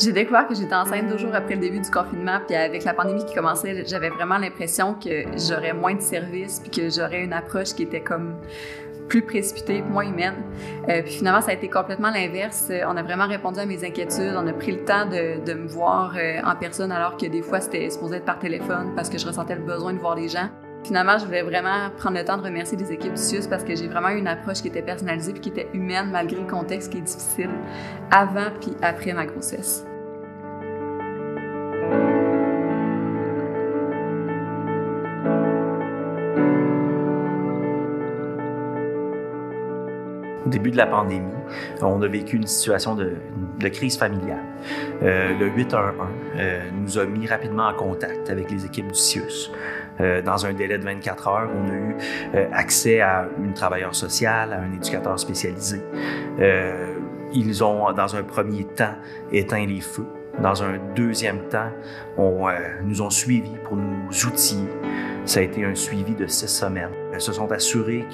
J'ai découvert que j'étais enceinte 2 jours après le début du confinement, puis avec la pandémie qui commençait, j'avais vraiment l'impression que j'aurais moins de services, puis que j'aurais une approche qui était comme plus précipitée, moins humaine. Puis finalement, ça a été complètement l'inverse. On a vraiment répondu à mes inquiétudes. On a pris le temps de me voir en personne, alors que des fois, c'était supposé être par téléphone parce que je ressentais le besoin de voir les gens. Finalement, je voulais vraiment prendre le temps de remercier les équipes du CIUS parce que j'ai vraiment eu une approche qui était personnalisée puis qui était humaine malgré le contexte qui est difficile avant puis après ma grossesse. Au début de la pandémie, on a vécu une situation de crise familiale. Le 811 nous a mis rapidement en contact avec les équipes du CIUS. Dans un délai de 24 heures, on a eu accès à une travailleuse sociale, à un éducateur spécialisé. Ils ont, dans un premier temps, éteint les feux. Dans un deuxième temps, nous ont suivis pour nous outiller. Ça a été un suivi de 6 semaines. Ils se sont assurés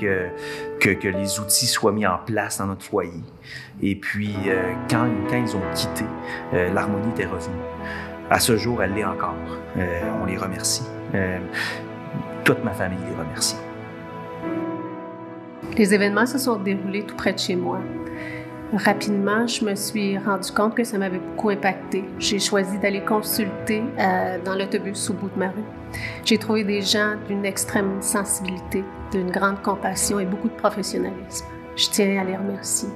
que les outils soient mis en place dans notre foyer. Et puis, quand ils ont quitté, l'harmonie était revenue. À ce jour, elle l'est encore. On les remercie. Toute ma famille les remercie. Les événements se sont déroulés tout près de chez moi. Rapidement, je me suis rendu compte que ça m'avait beaucoup impacté. J'ai choisi d'aller consulter dans l'autobus au bout de ma rue. J'ai trouvé des gens d'une extrême sensibilité, d'une grande compassion et beaucoup de professionnalisme. Je tiens à les remercier.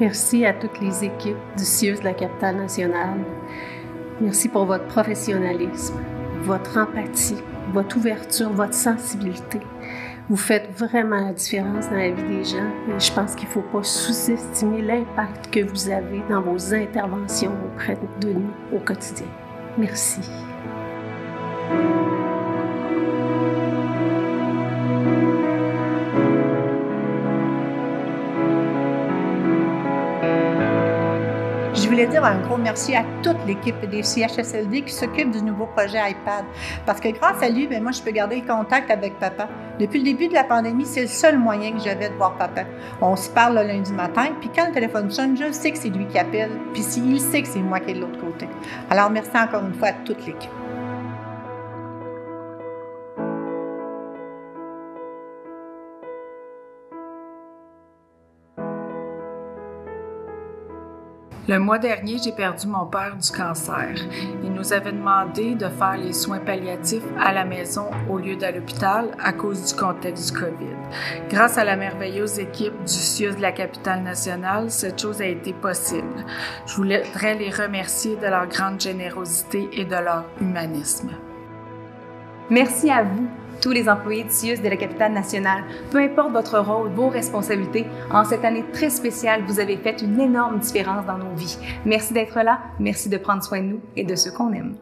Merci à toutes les équipes du CIUS de la capitale nationale. Merci pour votre professionnalisme, votre empathie, votre ouverture, votre sensibilité. Vous faites vraiment la différence dans la vie des gens et je pense qu'il ne faut pas sous-estimer l'impact que vous avez dans vos interventions auprès de nous au quotidien. Merci. Je voulais dire un gros merci à toute l'équipe des CHSLD qui s'occupe du nouveau projet iPad. Parce que grâce à lui, moi, je peux garder le contact avec papa. Depuis le début de la pandémie, c'est le seul moyen que j'avais de voir papa. On se parle le lundi matin, puis quand le téléphone sonne, je sais que c'est lui qui appelle, puis il sait que c'est moi qui est de l'autre côté. Alors, merci encore une fois à toute l'équipe. Le mois dernier, j'ai perdu mon père du cancer. Il nous avait demandé de faire les soins palliatifs à la maison au lieu de l'hôpital à cause du contexte du COVID. Grâce à la merveilleuse équipe du CIUS de la capitale nationale, cette chose a été possible. Je voudrais les remercier de leur grande générosité et de leur humanisme. Merci à vous, tous les employés du CIUS de la capitale nationale. Peu importe votre rôle, vos responsabilités, en cette année très spéciale, vous avez fait une énorme différence dans nos vies. Merci d'être là, merci de prendre soin de nous et de ceux qu'on aime.